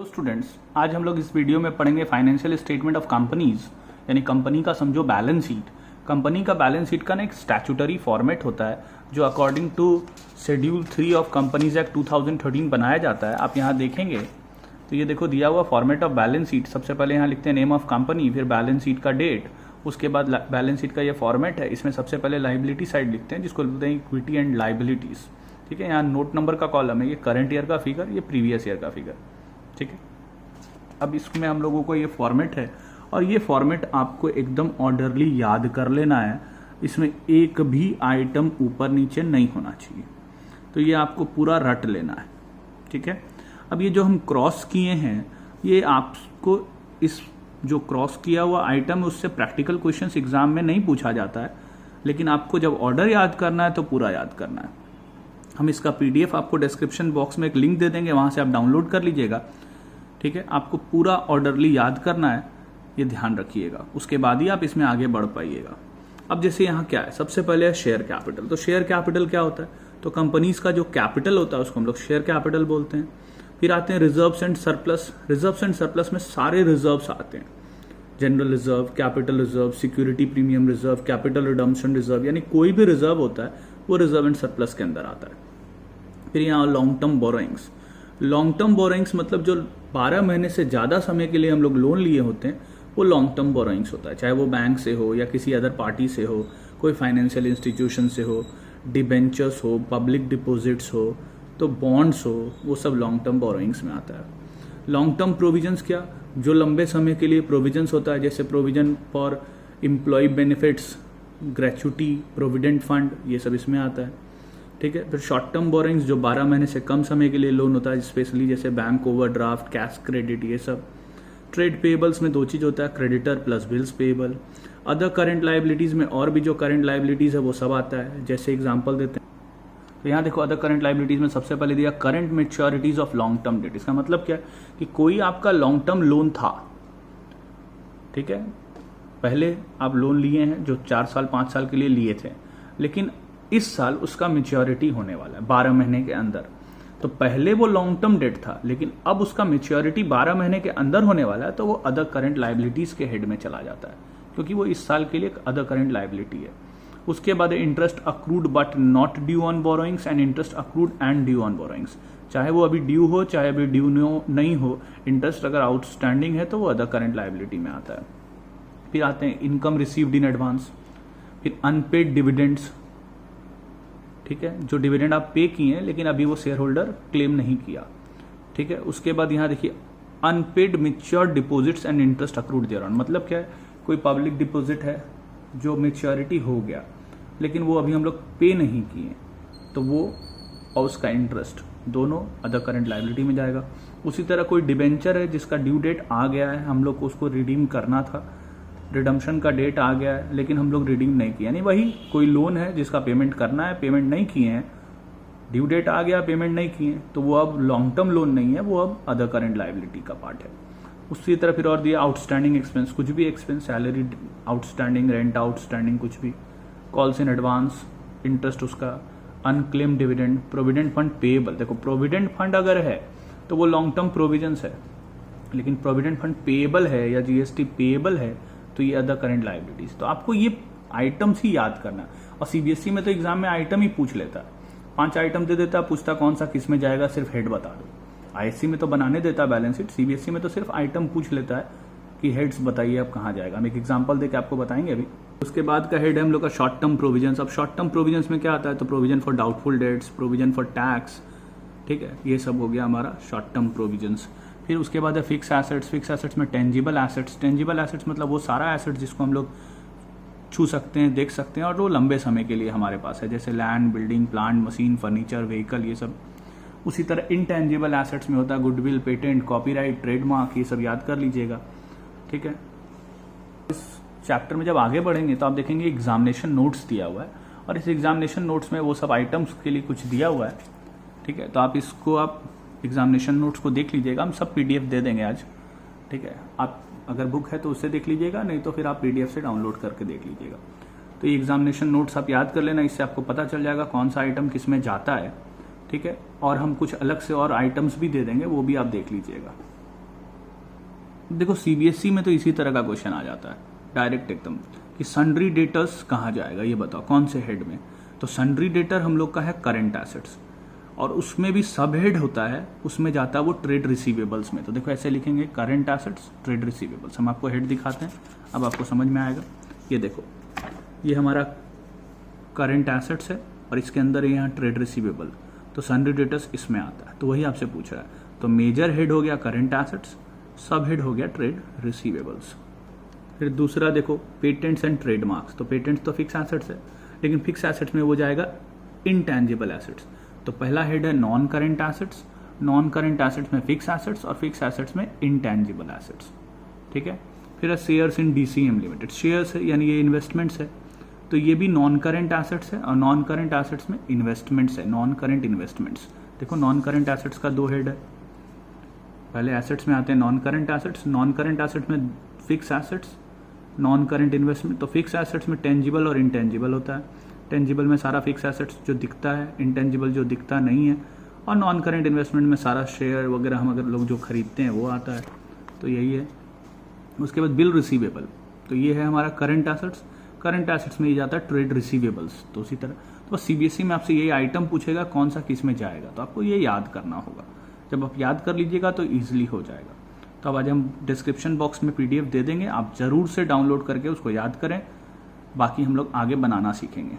तो स्टूडेंट्स, आज हम लोग इस वीडियो में पढ़ेंगे फाइनेंशियल स्टेटमेंट ऑफ कंपनीज, यानी कंपनी का समझो बैलेंस शीट। कंपनी का बैलेंस शीट का ना एक स्टैट्यूटरी फॉर्मेट होता है जो according to schedule 3 of companies act 2013 बनाया जाता है। आप यहाँ देखेंगे तो ये देखो दिया हुआ फॉर्मेट ऑफ बैलेंस शीट। सबसे पहले यहाँ लिखते हैं नेम ऑफ कंपनी, फिर बैलेंस शीट का डेट, उसके बाद बैलेंस शीट का ये फॉर्मेट है। इसमें सबसे पहले लाइबिलिटी साइड लिखते हैं जिसको बोलते हैं इक्विटी एंड लाइबिलिटीज। ठीक है, यहाँ नोट नंबर का कॉलम है, ये करंट ईयर का फिगर, ये प्रीवियस ईयर का फिगर। ठीक है, अब इसमें हम लोगों को ये फॉर्मेट है और ये फॉर्मेट आपको एकदम ऑर्डरली याद कर लेना है। इसमें एक भी आइटम ऊपर नीचे नहीं होना चाहिए, तो ये आपको पूरा रट लेना है। ठीक है, अब ये जो हम क्रॉस किए हैं ये आपको इस जो क्रॉस किया हुआ आइटम है उससे प्रैक्टिकल क्वेश्चंस एग्जाम में नहीं पूछा जाता है, लेकिन आपको जब ऑर्डर याद करना है तो पूरा याद करना है। हम इसका पीडीएफ आपको डिस्क्रिप्शन बॉक्स में एक लिंक दे देंगे, वहां से आप डाउनलोड कर लीजिएगा। ठीक है, आपको पूरा ऑर्डरली याद करना है, ये ध्यान रखिएगा, उसके बाद ही आप इसमें आगे बढ़ पाइएगा। अब जैसे यहाँ क्या है, सबसे पहले है शेयर कैपिटल। तो शेयर कैपिटल क्या होता है, तो कंपनीज का जो कैपिटल होता है उसको हम लोग शेयर कैपिटल बोलते हैं। फिर आते हैं reserves and surplus. Reserves and surplus में सारे रिजर्व्स आते हैं, general reserve, capital reserve, security premium reserve, capital redemption reserve, यानी कोई भी रिजर्व होता है वो रिजर्व एंड सरप्लस के अंदर आता है। फिर यहाँ long term borrowings. Long term borrowings मतलब जो 12 महीने से ज्यादा समय के लिए हम लोग लोन लिए होते हैं वो लॉन्ग टर्म बोरोइंग्स होता है, चाहे वो बैंक से हो या किसी अदर पार्टी से हो, कोई फाइनेंशियल इंस्टीट्यूशन से हो, डिबेंचर्स हो, पब्लिक डिपॉजिट्स हो, तो बॉन्ड्स हो, वो सब लॉन्ग टर्म बोरोइंग्स में आता है। लॉन्ग टर्म प्रोविजंस क्या, जो लंबे समय के लिए प्रोविजंस होता है, जैसे provision for employee benefits, gratuity, provident fund, ये सब इसमें आता है। ठीक है, फिर शॉर्ट टर्म बोरोइंग्स जो 12 महीने से कम समय के लिए लोन होता है, स्पेशली जैसे बैंक ओवरड्राफ्ट, कैश क्रेडिट, ये सब। ट्रेड पेबल्स में दो चीज होता है, creditor plus bills payable. Other current liabilities में और भी जो करंट लाइबिलिटीज है वो सब आता है। जैसे एग्जांपल देते हैं तो यहाँ देखो अदर करंट लाइबिलिटीज में सबसे पहले दिया current मैच्योरिटीज of long term debt. इसका मतलब क्या है कि कोई आपका लॉन्ग टर्म लोन था, ठीक है, पहले आप लोन लिए हैं जो 4 साल 5 साल के लिए लिए थे, लेकिन इस साल उसका मैच्योरिटी होने वाला है 12 महीने के अंदर। तो पहले वो लॉन्ग टर्म डेट था, लेकिन अब उसका मैच्योरिटी 12 महीने के अंदर होने वाला है, तो वो अदर करंट लाइबिलिटीज के हेड में चला जाता है, क्योंकि वो इस साल के लिए अदर करंट लाइबिलिटी है। उसके बाद interest accrued but not due on borrowings and interest accrued and due on borrowings. चाहे वो अभी ड्यू हो चाहे अभी ड्यू नहीं हो, इंटरेस्ट अगर आउटस्टैंडिंग है तो वो अदर करंट लाइबिलिटी में आता है। फिर आते हैं इनकम रिसीव्ड इन एडवांस, फिर अनपेड डिविडेंड्स। ठीक है, जो डिविडेंड आप पे किए हैं लेकिन अभी वो शेयर होल्डर क्लेम नहीं किया। ठीक है, उसके बाद यहाँ देखिए unpaid matured deposits and interest accrued thereon. मतलब क्या है, कोई पब्लिक डिपॉजिट है जो मैच्योरिटी हो गया लेकिन वो अभी हम लोग पे नहीं किए, तो वो और उसका इंटरेस्ट दोनों अदर करंट लाइबिलिटी में जाएगा। उसी तरह कोई डिबेंचर है जिसका ड्यू डेट आ गया है, हम लोग को उसको रिडीम करना था, रिडम्पशन का डेट आ गया है लेकिन हम लोग रिडीम नहीं किया। यानी वही कोई लोन है जिसका पेमेंट करना है, पेमेंट नहीं किए हैं, ड्यू डेट आ गया, पेमेंट नहीं किए, तो वो अब लॉन्ग टर्म लोन नहीं है, वो अब अदर करंट लाइबिलिटी का पार्ट है। उसी तरह फिर और दिया आउटस्टैंडिंग एक्सपेंस, कुछ भी expense, salary outstanding, rent outstanding, कुछ भी, कॉल्स इन एडवांस, इंटरेस्ट उसका, unclaim dividend, provident fund payable. देखो प्रोविडेंट फंड अगर है तो वो लॉन्ग टर्म प्रोविजंस है, लेकिन प्रोविडेंट फंड पेएबल है या जीएसटी पेएबल है तो ये अदर करंट लाइबिलिटीज। तो आपको ये आइटम्स ही याद करना, और सीबीएसई में तो एग्जाम में आइटम ही पूछ लेता है, 5 आइटम दे देता है, पूछता कौन सा किस में जाएगा, सिर्फ हेड बता दो। आईएससी में तो बनाने देता है बैलेंस शीट, सीबीएसई में तो सिर्फ आइटम पूछ लेता है कि हेड्स बताइए अब कहाँ जाएगा। हम एक एग्जाम्पल देके आपको बताएंगे अभी। उसके बाद का हेड है हम लोग का शॉर्ट टर्म प्रोविजंस। अब शॉर्ट टर्म प्रोविजंस में क्या आता है, तो provision for doubtful debts, provision for tax. ठीक है, ये सब हो गया हमारा शॉर्ट टर्म प्रोविजंस। फिर उसके बाद है फिक्स एसेट्स। फिक्स एसेट्स में टेंजिबल एसेट्स। टेंजिबल एसेट्स मतलब वो सारा एसेट्स जिसको हम लोग छू सकते हैं, देख सकते हैं और वो लंबे समय के लिए हमारे पास है, जैसे land, building, plant, machine, furniture, vehicle, ये सब। उसी तरह इनटेंजिबल एसेट्स में होता है गुडविल, पेटेंट, कॉपीराइट, ट्रेडमार्क, ये सब याद कर लीजिएगा। ठीक है, इस चैप्टर में जब आगे बढ़ेंगे तो आप देखेंगे एग्जामिनेशन नोट्स दिया हुआ है, और इस एग्जामिनेशन नोट्स में वो सब आइटम्स के लिए कुछ दिया हुआ है। ठीक है, तो आप इसको आप एग्जामिनेशन नोट्स को देख लीजिएगा, हम सब पीडीएफ दे देंगे आज। ठीक है, आप अगर बुक है तो उससे देख लीजिएगा, नहीं तो फिर आप पीडीएफ से डाउनलोड करके देख लीजिएगा। तो ये एग्जामिनेशन नोट्स आप याद कर लेना, इससे आपको पता चल जाएगा कौन सा आइटम किस में जाता है। ठीक है, और हम कुछ अलग से और आइटम्स भी दे देंगे, वो भी आप देख लीजिएगा। देखो सीबीएसई में तो इसी तरह का क्वेश्चन आ जाता है डायरेक्ट एकदम कि सन्ड्री डेटर्स कहाँ जाएगा, ये बताओ कौन से हेड में। तो सन्ड्री डेटर हम लोग का है करंट एसेट्स, और उसमें भी सब हेड होता है, उसमें जाता है वो ट्रेड रिसीवेबल्स में। तो देखो ऐसे लिखेंगे करंट एसेट्स ट्रेड रिसीवेबल्स। हम आपको हेड दिखाते हैं, अब आपको समझ में आएगा। ये देखो, ये हमारा करंट एसेट्स है और इसके अंदर यहाँ ट्रेड रिसीवेबल, तो सन्ड्री डेटर्स इसमें आता है। तो वही आपसे पूछ रहा है। तो मेजर हेड हो गया करंट एसेट्स, सब हेड हो गया ट्रेड रिसीवेबल्स। फिर दूसरा देखो पेटेंट्स एंड ट्रेडमार्क्स। तो पेटेंट्स तो फिक्स एसेट्स है, लेकिन फिक्स एसेट्स में वो जाएगा इनटेंजिबल एसेट्स। तो पहला हेड है non current assets, non current assets में फिक्स एसेट्स और फिक्स एसेट्स में इनटेंजिबल एसेट्स। ठीक है। फिर है shares in DCM limited. Shares है यानी ये इन्वेस्टमेंट्स है, तो ये भी नॉन करंट एसेट्स है और नॉन करंट एसेट्स में इन्वेस्टमेंट्स है, नॉन करंट इन्वेस्टमेंट्स। देखो नॉन करंट एसेट्स का दो हेड है, पहले एसेट्स में आते हैं non current assets, non current assets में fix assets, non current investment. तो फिक्स एसेट्स में टेंजिबल और इंटेंजिबल होता है, टेंजिबल में सारा फिक्स एसेट्स जो दिखता है, इंटेंजिबल जो दिखता नहीं है, और नॉन करंट इन्वेस्टमेंट में सारा शेयर वगैरह हम अगर लोग जो खरीदते हैं वो आता है। तो यही है। उसके बाद बिल रिसीवेबल, तो ये है हमारा करंट एसेट्स, करंट एसेट्स में ये जाता है ट्रेड रिसीवेबल्स। तो उसी तरह तो सीबीएसई में आपसे यही आइटम पूछेगा कौन सा किस में जाएगा, तो आपको ये याद करना होगा। जब आप याद कर लीजिएगा तो ईजिली हो जाएगा। तो अब आज हम डिस्क्रिप्शन बॉक्स में पीडीएफ दे देंगे, आप जरूर से डाउनलोड करके उसको याद करें, बाकी हम लोग आगे बनाना सीखेंगे।